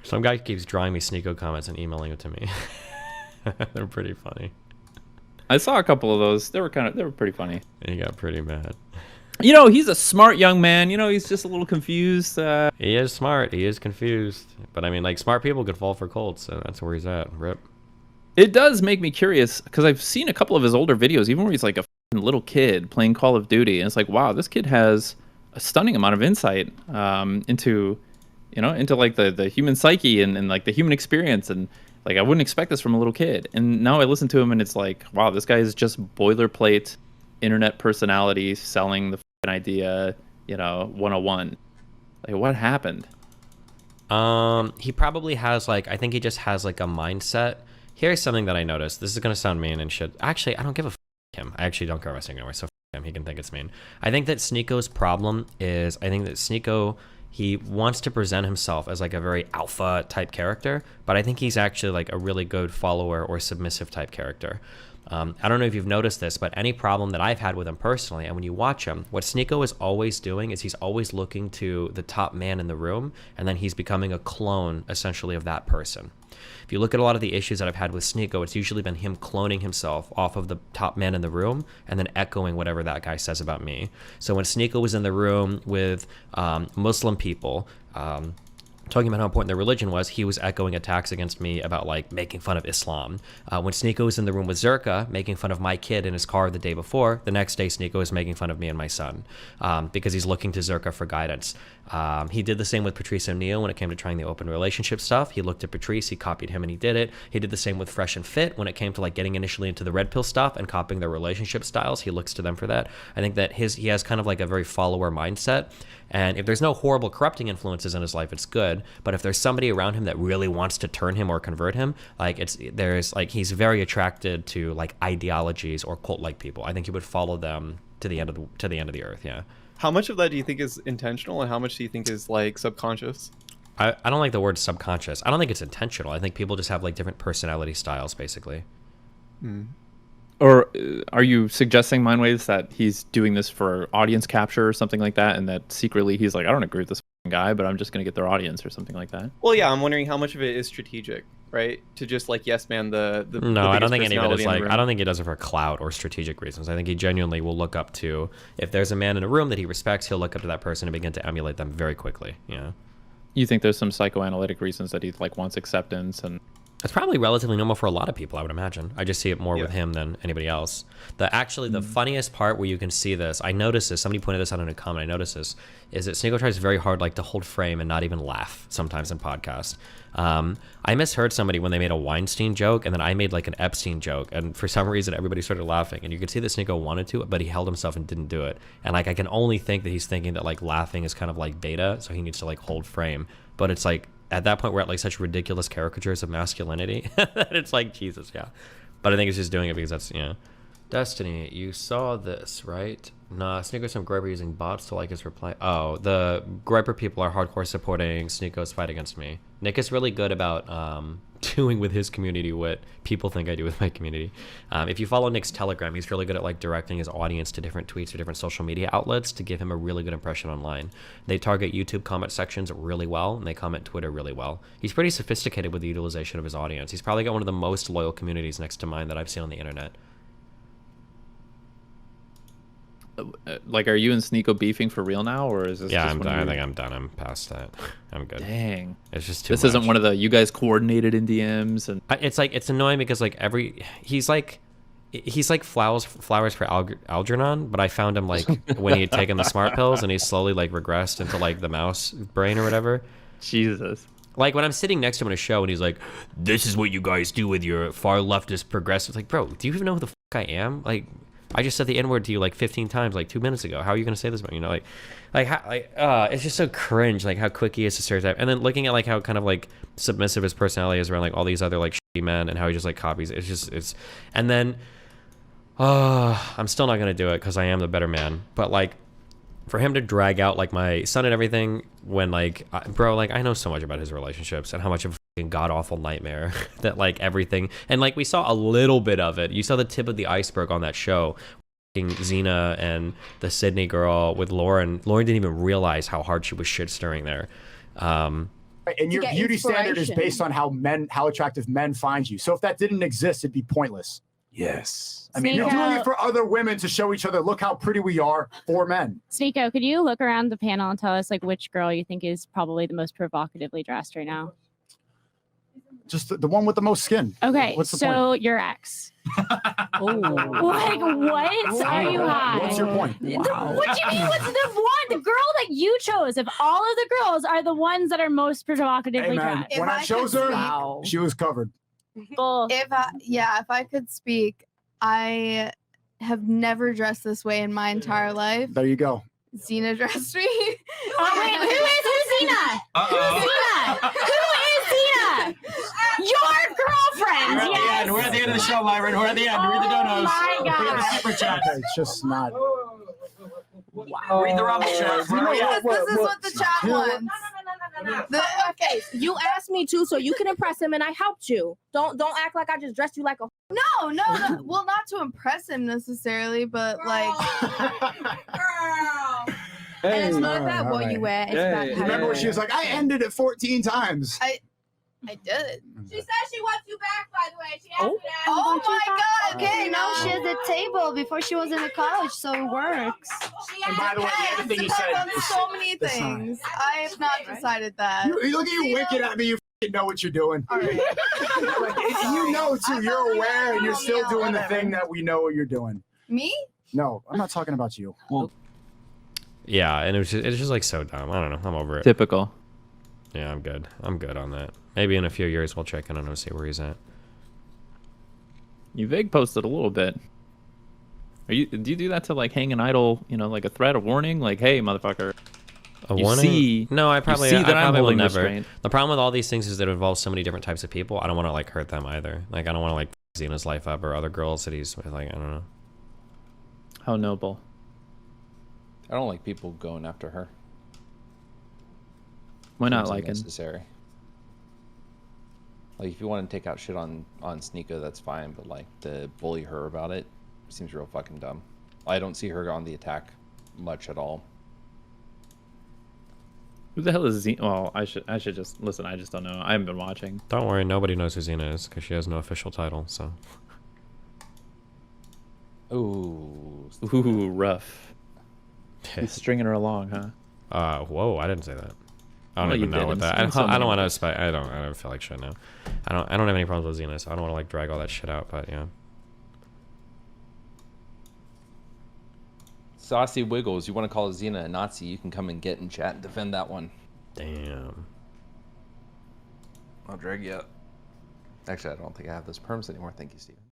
Some guy keeps drawing me Sneako comments and emailing it to me. They're pretty funny. I saw a couple of those. They were pretty funny. He got pretty mad. He's a smart young man. He's just a little confused. He is smart. He is confused. But I mean, like, smart people could fall for cults, so that's where he's at. Rip. It does make me curious because I've seen a couple of his older videos, even where he's like a little kid playing Call of Duty, and it's like, wow, this kid has a stunning amount of insight into like the human psyche and like the human experience, and like I wouldn't expect this from a little kid. And now I listen to him, and it's like, wow, this guy is just boilerplate internet personality selling the idea, 101. Like, what happened? He probably has I think he just has like a mindset. Here's something that I noticed. This is gonna sound mean and shit. Actually, I don't give a him. I actually don't care about Sneako anymore, so him. He can think it's mean. I think that Sneako's problem is, I think that Sneako, he wants to present himself as like a very alpha type character, but I think he's actually like a really good follower or submissive type character. I don't know if you've noticed this, but any problem that I've had with him personally, and when you watch him, what Sneako is always doing is he's always looking to the top man in the room, and then he's becoming a clone, essentially, of that person. If you look at a lot of the issues that I've had with Sneako, it's usually been him cloning himself off of the top man in the room and then echoing whatever that guy says about me. So when Sneako was in the room with Muslim people, talking about how important their religion was, he was echoing attacks against me about like making fun of Islam. When Sneako was in the room with Zerka, making fun of my kid in his car the day before, the next day Sneako is making fun of me and my son because he's looking to Zerka for guidance. He did the same with Patrice O'Neill when it came to trying the open relationship stuff. He looked at Patrice, he copied him, and he did it. He did the same with Fresh and Fit when it came to like getting initially into the red pill stuff and copying their relationship styles. He looks to them for that. I think that he has kind of like a very follower mindset. And if there's no horrible corrupting influences in his life, it's good. But if there's somebody around him that really wants to turn him or convert him, he's very attracted to like ideologies or cult-like people. I think he would follow them to the end of the earth. Yeah. How much of that do you think is intentional, and how much do you think is like subconscious? I don't like the word subconscious. I don't think it's intentional. I think people just have like different personality styles, basically. Or are you suggesting, Mindwaves, that he's doing this for audience capture or something like that, and that secretly he's like, I don't agree with this guy, but I'm just going to get their audience or something like that? Well, yeah, I'm wondering how much of it is strategic, right? To just like yes man No, I don't think any of it is like, I don't think he does it for clout or strategic reasons. I think he genuinely will look up to, if there's a man in a room that he respects, he'll look up to that person and begin to emulate them very quickly. Yeah. You think there's some psychoanalytic reasons that he like wants acceptance? And it's probably relatively normal for a lot of people, I would imagine. I just see it more with him than anybody else. The funniest part where you can see this, I noticed this, somebody pointed this out in a comment, I noticed this, is that Sneako tries very hard like to hold frame and not even laugh sometimes in podcasts. I misheard somebody when they made a Weinstein joke, and then I made like an Epstein joke, and for some reason everybody started laughing, and you could see that Sneako wanted to, but he held himself and didn't do it. And like I can only think that he's thinking that like laughing is kind of like beta, so he needs to like hold frame. But it's like, at that point, we're at like such ridiculous caricatures of masculinity that it's like, Jesus, yeah. But I think it's just doing it because that's, Destiny, you saw this, right? Nah, Sneako's some Griper using bots to like his reply. Oh, the Griper people are hardcore supporting Sneako's fight against me. Nick is really good about doing with his community what people think I do with my community. If you follow Nick's Telegram, he's really good at like directing his audience to different tweets or different social media outlets to give him a really good impression online. They target YouTube comment sections really well, and they comment Twitter really well. He's pretty sophisticated with the utilization of his audience. He's probably got one of the most loyal communities next to mine that I've seen on the internet. Like, are you and Sneako beefing for real now, or is this? Yeah, just I'm done. I think I'm done. I'm past that. I'm good. Dang, it's just too this much. Isn't one of the you guys coordinated in DMs, and it's like it's annoying because like he's like flowers for Algernon, but I found him like when he had taken the smart pills and he slowly like regressed into like the mouse brain or whatever. Jesus. Like when I'm sitting next to him in a show and he's like, "This is what you guys do with your far leftist progressive." Like, bro, do you even know who the fuck I am? Like, I just said the N-word to you like 15 times like 2 minutes ago. How are you gonna say this about me? It's just so cringe, like how quick he is to stereotype. And then looking at like how kind of like submissive his personality is around like all these other like shitty men and how he just like copies. And then I'm still not gonna do it because I am the better man. But like for him to drag out like my son and everything when like bro, like I know so much about his relationships and how much of a god-awful nightmare that like everything, and like we saw a little bit of it. You saw the tip of the iceberg on that show. Xena and the Sydney girl with Lauren didn't even realize how hard she was shit stirring there. And your get beauty standard is inspiration. based on how attractive men find you. So if that didn't exist, it'd be pointless. Yes. I mean, you're doing it for other women to show each other, look how pretty we are for men. Sneako, could you look around the panel and tell us like which girl you think is probably the most provocatively dressed right now? Just the one with the most skin. Okay, What's the so point? your ex. Oh. Like what? Are you high? What's your point? What do you mean? What's the one? The girl that you chose. If all of the girls are the ones that are most provocatively Hey, man, dressed. when I chose her, Wow. she was covered. Bull. If I could speak, I have never dressed this way in my entire life. There you go. Xena dressed me. Oh wait, who's Xena? Who's Xena? Who is Xena? Your girlfriend. We're at the Yes. end. We're at the end of the show, Myron. We're at the end. Read the Oh donos. my Read the God. super chats. Okay, it's just not. Read the Rumble chat. Where are we at? This is what the chat wants. Okay, you asked me to, so you can impress him, and I helped you. Don't act like I just dressed you like a. No. Well, not to impress him necessarily, but like. And it's not All that right, what all you wear. It's Hey. backpack. Remember when she was like, I ended it 14 times. I did. She said she wants you back, by the way. She asked me that. Oh my God. Okay, Now she has a table. Before she was in the college, so it works. And by the way, the other thing you said on is so many that's not- things. I have not decided that. Look at you winking at me. You f***ing know what you're doing. All right. Like, you know too. You're aware, and you're still doing the thing that we know what you're doing. Me? No, I'm not talking about you. Yeah, and it's just like so dumb. I don't know. I'm over it. Typical. Yeah, I'm good. I'm good on that. Maybe in a few years we'll check in on him, see where he's at. You vague posted a little bit. Do you do that to like hang an idol, like a threat, a warning? Like, hey, motherfucker. A You warning? see- No, I you probably see that I'm will holding never. restraint. The problem with all these things is that it involves so many different types of people. I don't want to like hurt them either. Like I don't want to like Xena's life up or other girls that he's with. Like I don't know. How noble. I don't like people going after her. Why not Seems like it? unnecessary. Like if you want to take out shit on Sneako, that's fine, but like to bully her about it seems real fucking dumb. I don't see her on the attack much at all. Who the hell is Xena? Well, I should just listen. I just don't know. I haven't been watching. Don't worry, nobody knows who Xena is because she has no official title. So. Ooh. Ooh, rough. He's stringing her along, huh? Whoa! I didn't say that. I don't Well, you even know did. what I'm that. seeing so I don't many want to. of those. I don't feel like shit now. I don't have any problems with Xena, so I don't want to like drag all that shit out. But yeah. Saucy Wiggles, you want to call Xena a Nazi, you can come and get in chat and defend that one. Damn. I'll drag you up. Actually, I don't think I have those perms anymore. Thank you, Steven.